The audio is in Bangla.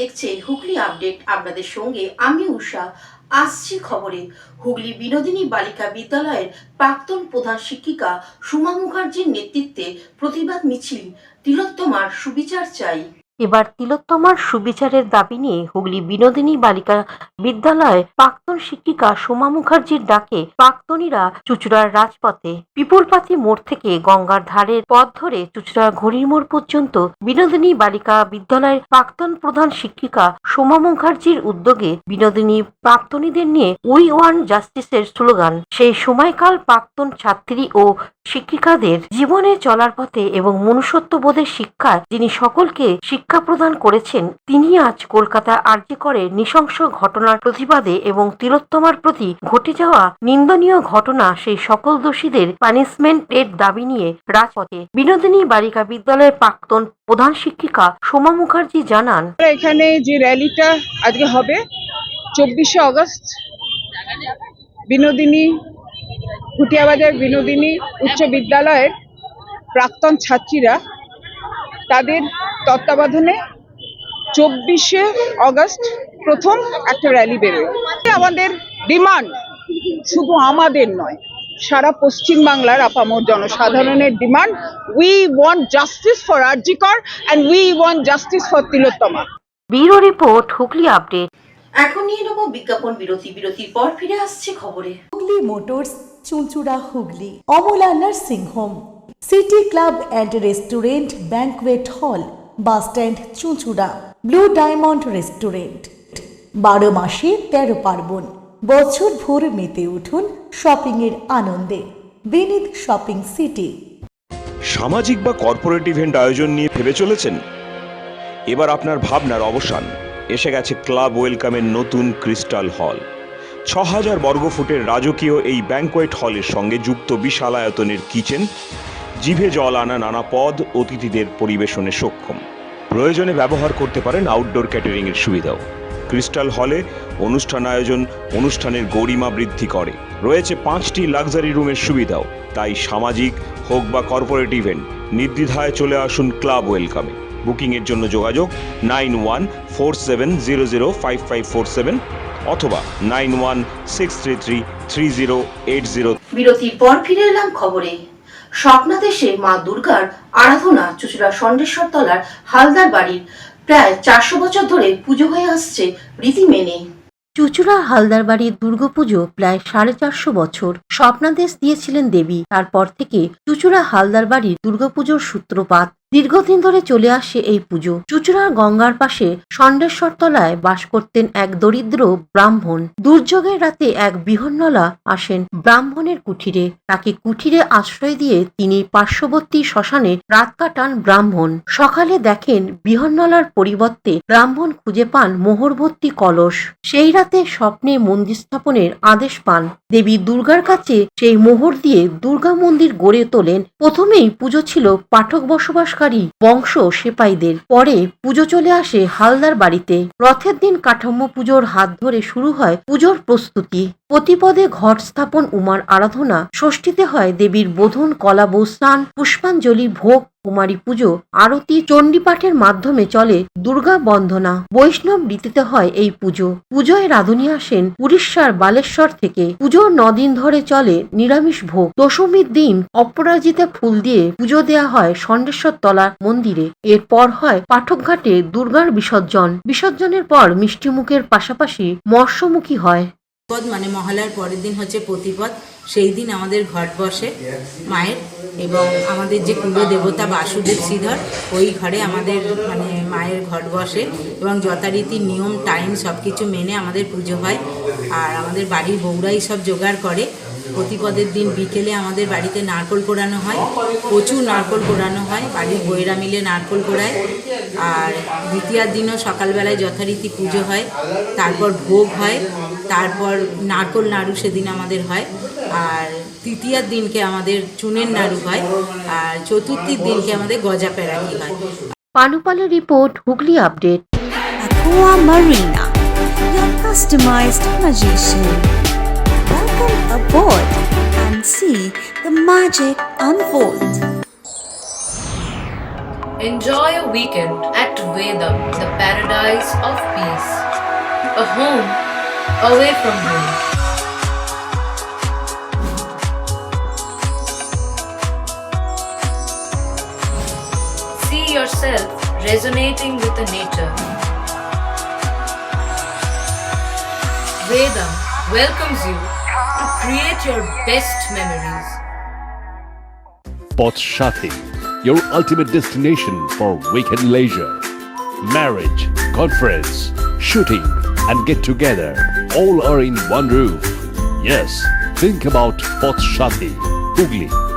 দেখছেন হুগলি আপডেট। আপনাদের সঙ্গে আমি উষা। আসছি খবরে। হুগলি বিনোদিনী বালিকা বিদ্যালয়ের প্রাক্তন প্রধান শিক্ষিকা সুমা মুখার্জির নেতৃত্বে প্রতিবাদ মিছিল। তিলোত্তমার সুবিচার চাই। এবার তিলোত্তমার সুবিচারের দাবি নিয়ে হুগলি বিনোদিনী বালিকা বিদ্যালয়ে প্রাক্তন শিক্ষিকা সুমা মুখার্জির ডাকে প্রাক্তনীরা চুঁচুড়ার রাজপথে পিপুলপাতি মোড় থেকে গঙ্গার ধারের পথ ধরে চুঁচুড়ার ঘড়ির মোড় পর্যন্ত বিনোদিনী বালিকা বিদ্যালয়ের প্রাক্তন প্রধান শিক্ষিকা সুমা মুখার্জির উদ্যোগে বিনোদিনী প্রাক্তনীদের নিয়ে উই ওয়ান্ট জাস্টিসের স্লোগান। সেই সময়কাল প্রাক্তন ছাত্রী ও শিক্ষিকাদের জীবনে চলার পথে এবং মনুষ্যত্ববোধের শিক্ষা যিনি সকলকে শিক্ষা প্রদান করেছেন, তিনি আজ কলকাতা আরজি করে নৃশংস ঘটনার প্রতিবাদে এবং তিলোত্তমার প্রতি ঘটে যাওয়া নিন্দনীয় ঘটনা সেই সকল দোষীদের পানিশমেন্ট এর দাবি নিয়ে রাজপথে। বিনোদিনী বালিকা বিদ্যালয়ের প্রাক্তন প্রধান শিক্ষিকা সোমা মুখার্জি জানান, এখানে যে র্যালিটা আজকে হবে 24শে আগস্ট বিনোদিনী ভুটিয়াবাজার বিনোদিনী উচ্চ বিদ্যালয়ের প্রাক্তন ছাত্রীরা তাদের তত্ত্বাবধানে 24শে আগস্ট প্রথম একটা র্যালি বেরোয়। আমাদের ডিমান্ড শুধু আমাদের নয়, সারা পশ্চিম বাংলার আপামর জনসাধারণের demand, we want justice for R G Kar and we want justice for Tilottama. Bureau report, Hooghly update. এখন নিয়ে নেব বিজ্ঞাপন বিরতি। বিরতির পর ফিরে আসছে খবরে। Hooghly motors, Chuchura Hooghly, Amala nursing home, city club and restaurant, banquet হল, বাস স্ট্যান্ড চুঁচুড়া, ব্লু ডায়মন্ড রেস্টুরেন্ট। 12 মাসে 13 পার্বণ, বছর ভোর মেতে উঠুন শপিং এর আনন্দে। বিনিদ শপিং সিটি। সামাজিক বা কর্পোরেট ইভেন্ট আয়োজন নিয়ে ভেবে চলেছেন? এবার আপনার ভাবনার অবসান। এসে গেছে ক্লাব ওয়েলকামের নতুন ক্রিস্টাল হল। 6000 বর্গফুটের রাজকীয় এই ব্যাংকোয়েট হলের সঙ্গে যুক্ত বিশাল আয়তনের কিচেন, জিভে জল আনা নানা পদ অতিথিদের পরিবেশনে সক্ষম। প্রয়োজনে ব্যবহার করতে পারেন আউটডোর ক্যাটারিং এর সুবিধাও। ক্রিস্টাল হলে অনুষ্ঠান আয়োজন অনুষ্ঠানের গরিমা বৃদ্ধি করে। রয়েছে 5টি লাক্সারি রুমের সুবিধাও। তাই সামাজিক হোক বা কর্পোরেট ইভেন্ট, নির্দ্বিধায় চলে আসুন ক্লাব ওয়েলকামে। বুকিংয়ের জন্য যোগাযোগ 9147005547 অথবা 9163333080। বিরতির পর ফিরে এলাম খবরে। স্বপ্নাদেশে মা দুর্গার আরাধনা চুঁচুড়া ষণ্ডেশ্বর তলার হালদার বাড়ির প্রায় 400 বছর ধরে পুজো হয়ে আসছে রীতি মেনে। চুঁচুড়া হালদার বাড়ির দুর্গাপুজো প্রায় 450 বছর স্বপ্নাদেশ দিয়েছিলেন দেবী। তারপর থেকে চুঁচুড়া হালদার বাড়ির দুর্গাপুজোর সূত্রপাত। দীর্ঘদিন ধরে চলে আসে এই পুজো। চুঁচুড়ার গঙ্গার পাশে ষণ্ডেশ্বর তলায় বাস করতেন এক দরিদ্র ব্রাহ্মণ। দুর্যোগের রাতে এক বিহন্নলা আসেন ব্রাহ্মণের কুঠিরে। তাকে কুঠিরে আশ্রয় দিয়ে তিনি পার্শ্ববর্তী শ্মশানে রাত কাটান ব্রাহ্মণ। সকালে দেখেন বিহন্নলার পরিবর্তে ব্রাহ্মণ খুঁজে পান মোহর ভর্তি কলস। সেই রাতে স্বপ্নে মন্দির স্থাপনের আদেশ পান। দেবী দুর্গার কাছে সেই মোহর দিয়ে দুর্গা মন্দির গড়ে তোলেন। প্রথমেই পুজো ছিল পাঠক বসবাসকারী বংশ সেপাইদের। পরে পুজো চলে আসে হালদার বাড়িতে। রথের দিন কাঠামো পুজোর হাত ধরে শুরু হয় পুজোর প্রস্তুতি। প্রতিপদে ঘট স্থাপন, উমার আরাধনা। ষষ্ঠীতে হয় দেবীর বোধন, কলাবৌ স্নান, পুষ্পাঞ্জলি, ভোগ, কুমারী পুজো, আরতি, চণ্ডীপাঠের মাধ্যমে চলে দুর্গা বন্দনা। বৈষ্ণব রীতিতে হয় এই পুজো। পুজোয় রাঁধুনি আসেন উড়িষ্যার বালেশ্বর থেকে। পুজো 9 দিন ধরে চলে নিরামিষ ভোগ। দশমীর দিন অপরাজিতা ফুল দিয়ে পুজো দেয়া হয় ষণ্ডেশ্বর তলা মন্দিরে। এরপর হয় পাঠকঘাটে দুর্গার বিসর্জন। বিসর্জনের পর মিষ্টিমুখের পাশাপাশি মৎস্যমুখী হয়। মানে মহালয়ার পরের দিন হচ্ছে প্রতিপদ। সেই দিন আমাদের ঘট বসে মায়ের, এবং আমাদের যে কুলো দেবতা বাসুদেব শ্রীধর, ওই ঘরে আমাদের মানে মায়ের ঘট বসে এবং যথারীতি নিয়ম টাইম সব কিছু মেনে আমাদের পুজো হয়। আর আমাদের বাড়ির বউরাই সব জোগাড় করে। প্রতিপদের দিন বিকেলে আমাদের বাড়িতে নারকোল কোড়ানো হয়, প্রচুর নারকোল কোড়ানো হয়, বাড়ির বউয়েরা মিলে নারকোল কোড়ায়। আর দ্বিতীয়ার দিনও সকালবেলায় যথারীতি পুজো হয়, তারপর ভোগ হয়, তারপর নারকোল নাড়ু সেদিন আমাদের হয়। আর তৃতীয়ার দিনকে আমাদের চুনের নাড়ু হয়, আর চতুর্থীর দিনকে আমাদের গজা পেরাকি হয়। পানুপালের report, Hooghly update. Aqua Marina, your customized magician. Welcome aboard and see the magic unfold. Enjoy a weekend at Vedam, the paradise of peace. A home away from home. See yourself resonating with the nature. Vedam welcomes you to create your best memories. Potshati, your ultimate destination for weekend leisure. Marriage, conference, shooting, and get together all are in one roof. Yes, think about Potshati, Hooghly.